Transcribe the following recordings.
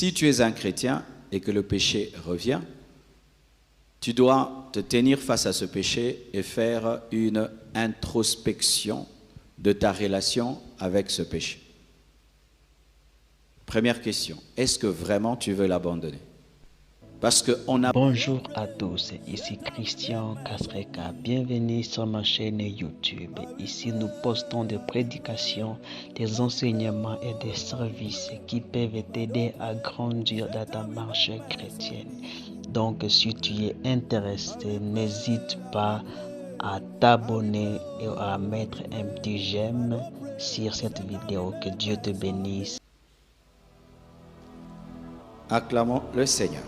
si tu es un chrétien et que le péché revient, tu dois te tenir face à ce péché et faire une introspection de ta relation avec ce péché. Première question, est-ce que vraiment tu veux l'abandonner? Parce qu'on a... Bonjour à tous, ici Christian Kasreka. Bienvenue sur ma chaîne YouTube. Ici, nous postons des prédications, des enseignements et des services qui peuvent t'aider à grandir dans ta marche chrétienne. Donc, si tu es intéressé, n'hésite pas à t'abonner et à mettre un petit j'aime sur cette vidéo. Que Dieu te bénisse. Acclamons le Seigneur.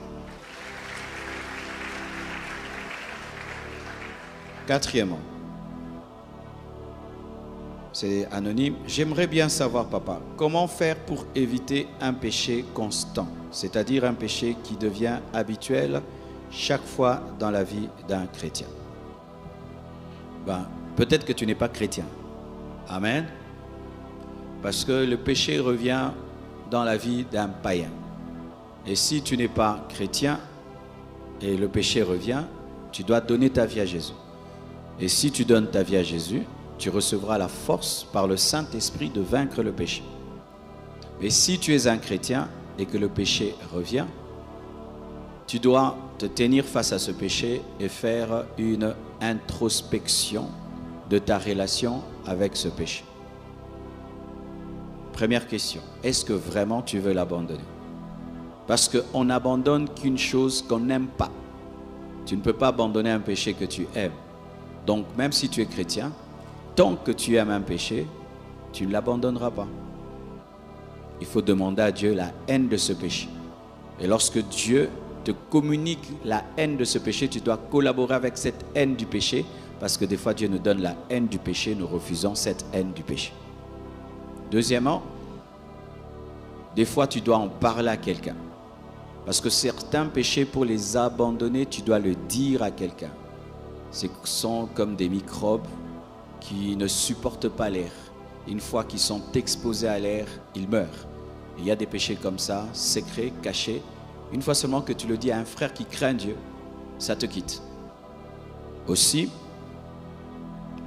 Quatrièmement, c'est anonyme. J'aimerais bien savoir, papa, comment faire pour éviter un péché constant, c'est-à-dire un péché qui devient habituel chaque fois dans la vie d'un chrétien. Peut-être que tu n'es pas chrétien. Amen. Parce que le péché revient dans la vie d'un païen. Et si tu n'es pas chrétien et le péché revient, tu dois donner ta vie à Jésus. Et si tu donnes ta vie à Jésus, tu recevras la force par le Saint-Esprit de vaincre le péché. Mais si tu es un chrétien et que le péché revient, tu dois te tenir face à ce péché et faire une introspection de ta relation avec ce péché. Première question, est-ce que vraiment tu veux l'abandonner? Parce qu'on n'abandonne qu'une chose qu'on n'aime pas. Tu ne peux pas abandonner un péché que tu aimes. Donc, même si tu es chrétien, tant que tu aimes un péché, tu ne l'abandonneras pas. Il faut demander à Dieu la haine de ce péché. Et lorsque Dieu te communique la haine de ce péché, tu dois collaborer avec cette haine du péché, parce que des fois, Dieu nous donne la haine du péché, nous refusons cette haine du péché. Deuxièmement, des fois, tu dois en parler à quelqu'un. Parce que certains péchés, pour les abandonner, tu dois le dire à quelqu'un. Ce sont comme des microbes qui ne supportent pas l'air. Une fois qu'ils sont exposés à l'air, ils meurent. Il y a des péchés comme ça, secrets, cachés. Une fois seulement que tu le dis à un frère qui craint Dieu, ça te quitte. Aussi,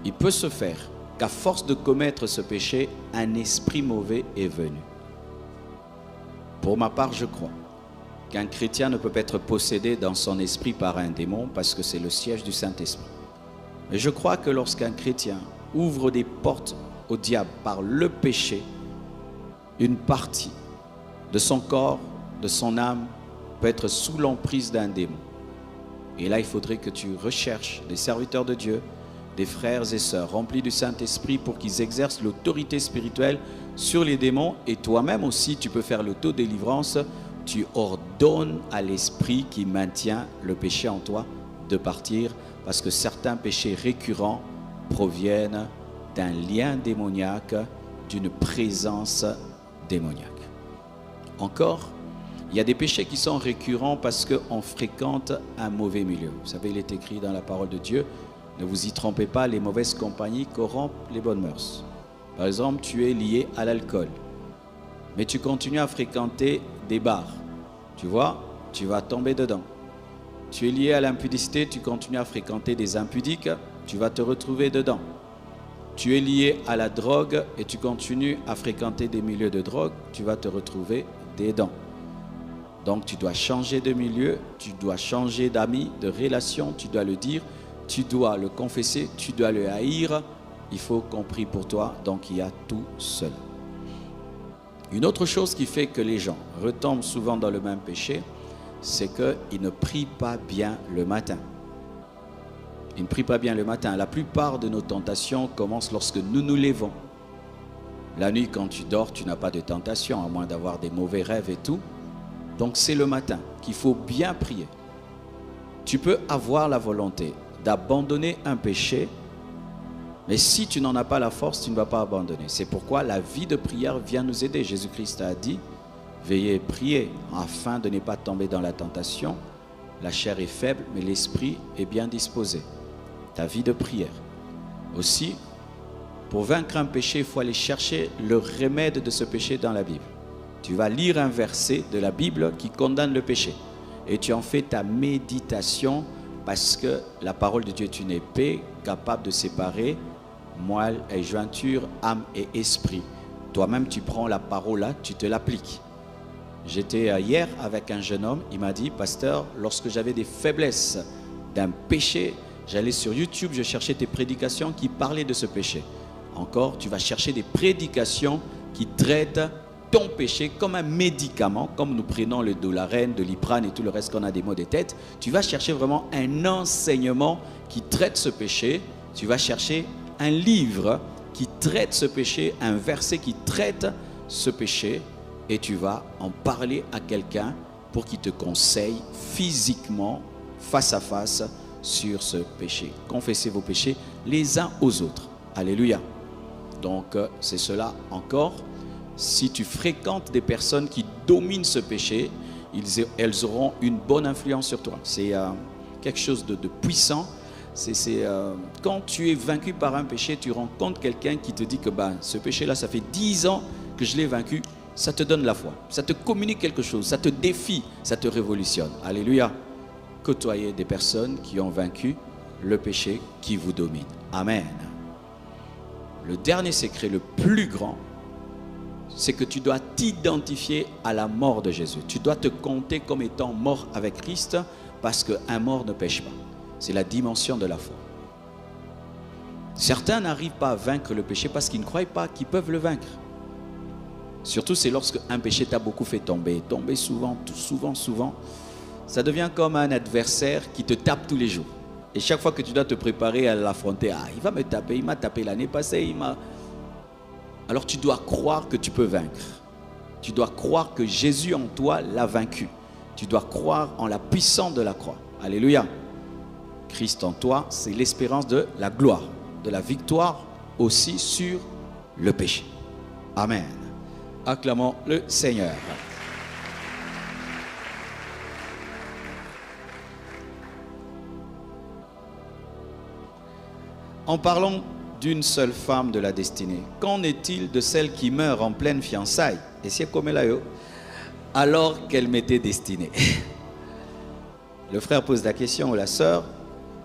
il peut se faire qu'à force de commettre ce péché, un esprit mauvais est venu. Pour ma part, je crois qu'un chrétien ne peut pas être possédé dans son esprit par un démon parce que c'est le siège du Saint-Esprit. Mais je crois que lorsqu'un chrétien ouvre des portes au diable par le péché, une partie de son corps, de son âme, peut être sous l'emprise d'un démon. Et là, il faudrait que tu recherches des serviteurs de Dieu, des frères et sœurs remplis du Saint-Esprit pour qu'ils exercent l'autorité spirituelle sur les démons. Et toi-même aussi, tu peux faire l'autodélivrance. Tu ordonnes à l'esprit qui maintient le péché en toi de partir, parce que certains péchés récurrents proviennent d'un lien démoniaque, d'une présence démoniaque. Encore, il y a des péchés qui sont récurrents parce qu'on fréquente un mauvais milieu. Vous savez, il est écrit dans la parole de Dieu, ne vous y trompez pas, les mauvaises compagnies corrompent les bonnes mœurs. Par exemple, tu es lié à l'alcool, mais tu continues à fréquenter des bars. Tu vois, tu vas tomber dedans. Tu es lié à l'impudicité, tu continues à fréquenter des impudiques, tu vas te retrouver dedans. Tu es lié à la drogue et tu continues à fréquenter des milieux de drogue, tu vas te retrouver dedans. Donc tu dois changer de milieu, tu dois changer d'amis, de relation, tu dois le dire, tu dois le confesser, tu dois le haïr. Il faut qu'on prie pour toi, donc il y a tout seul. Une autre chose qui fait que les gens retombent souvent dans le même péché, c'est qu'ils ne prient pas bien le matin. Ils ne prient pas bien le matin. La plupart de nos tentations commencent lorsque nous nous levons. La nuit, quand tu dors, tu n'as pas de tentation, à moins d'avoir des mauvais rêves et tout. Donc c'est le matin qu'il faut bien prier. Tu peux avoir la volonté d'abandonner un péché, mais si tu n'en as pas la force, tu ne vas pas abandonner. C'est pourquoi la vie de prière vient nous aider. Jésus-Christ a dit, veillez et priez afin de ne pas tomber dans la tentation. La chair est faible, mais l'esprit est bien disposé. Ta vie de prière. Aussi, pour vaincre un péché, il faut aller chercher le remède de ce péché dans la Bible. Tu vas lire un verset de la Bible qui condamne le péché. Et tu en fais ta méditation parce que la parole de Dieu est une épée capable de séparer moelle et jointure, âme et esprit. Toi-même, tu prends la parole là, tu te l'appliques. J'étais hier avec un jeune homme, il m'a dit, pasteur, lorsque j'avais des faiblesses d'un péché, j'allais sur YouTube, je cherchais tes prédications qui parlaient de ce péché. Encore, tu vas chercher des prédications qui traitent ton péché comme un médicament, comme nous prenons le Dolarène, de l'Iprane et tout le reste qu'on a des maux de tête. Tu vas chercher vraiment un enseignement qui traite ce péché. Tu vas chercher un livre qui traite ce péché, un verset qui traite ce péché, et tu vas en parler à quelqu'un pour qu'il te conseille physiquement, face à face, sur ce péché. Confessez vos péchés les uns aux autres. Alléluia. Donc, c'est cela encore. Si tu fréquentes des personnes qui dominent ce péché, elles auront une bonne influence sur toi. C'est quelque chose de puissant. Quand tu es vaincu par un péché, tu rencontres quelqu'un qui te dit que ce péché-là, ça fait 10 ans que je l'ai vaincu. Ça te donne la foi. Ça te communique quelque chose. Ça te défie. Ça te révolutionne. Alléluia. Côtoyez des personnes qui ont vaincu le péché qui vous domine. Amen. Le dernier secret, le plus grand, c'est que tu dois t'identifier à la mort de Jésus. Tu dois te compter comme étant mort avec Christ parce qu'un mort ne pêche pas. C'est la dimension de la foi. Certains n'arrivent pas à vaincre le péché parce qu'ils ne croient pas qu'ils peuvent le vaincre. Surtout, c'est lorsque un péché t'a beaucoup fait tomber. Tomber souvent, souvent. Ça devient comme un adversaire qui te tape tous les jours. Et chaque fois que tu dois te préparer à l'affronter, il va me taper, il m'a tapé l'année passée, Alors tu dois croire que tu peux vaincre. Tu dois croire que Jésus en toi l'a vaincu. Tu dois croire en la puissance de la croix. Alléluia. Christ en toi, c'est l'espérance de la gloire, de la victoire aussi sur le péché. Amen. Acclamons le Seigneur. En parlant d'une seule femme de la destinée, qu'en est-il de celle qui meurt en pleine fiançailles, et c'est comme elle a eu, alors qu'elle m'était destinée? Le frère pose la question, ou la sœur.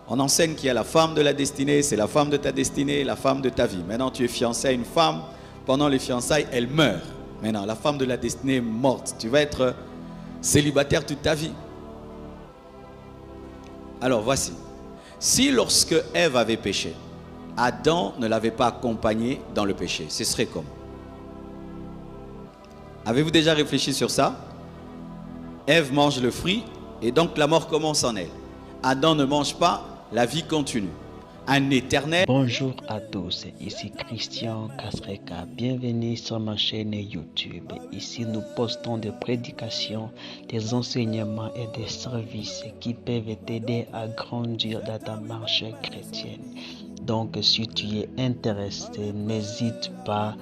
On enseigne qu'il y a la femme de la destinée, c'est la femme de ta destinée, la femme de ta vie. Maintenant, tu es fiancé à une femme, pendant les fiançailles, elle meurt. Maintenant, la femme de la destinée est morte. Tu vas être célibataire toute ta vie. Alors, voici. Si lorsque Ève avait péché, Adam ne l'avait pas accompagné dans le péché, ce serait comment? Avez-vous déjà réfléchi sur ça? Ève mange le fruit et donc la mort commence en elle. Adam ne mange pas, la vie continue. Un éternel. Bonjour à tous, ici Christian Kasreka. Bienvenue sur ma chaîne YouTube. Ici, nous postons des prédications, des enseignements et des services qui peuvent t'aider à grandir dans ta marche chrétienne. Donc, si tu es intéressé, n'hésite pas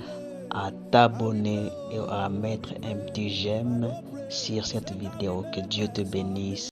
à t'abonner et à mettre un petit j'aime sur cette vidéo. Que Dieu te bénisse.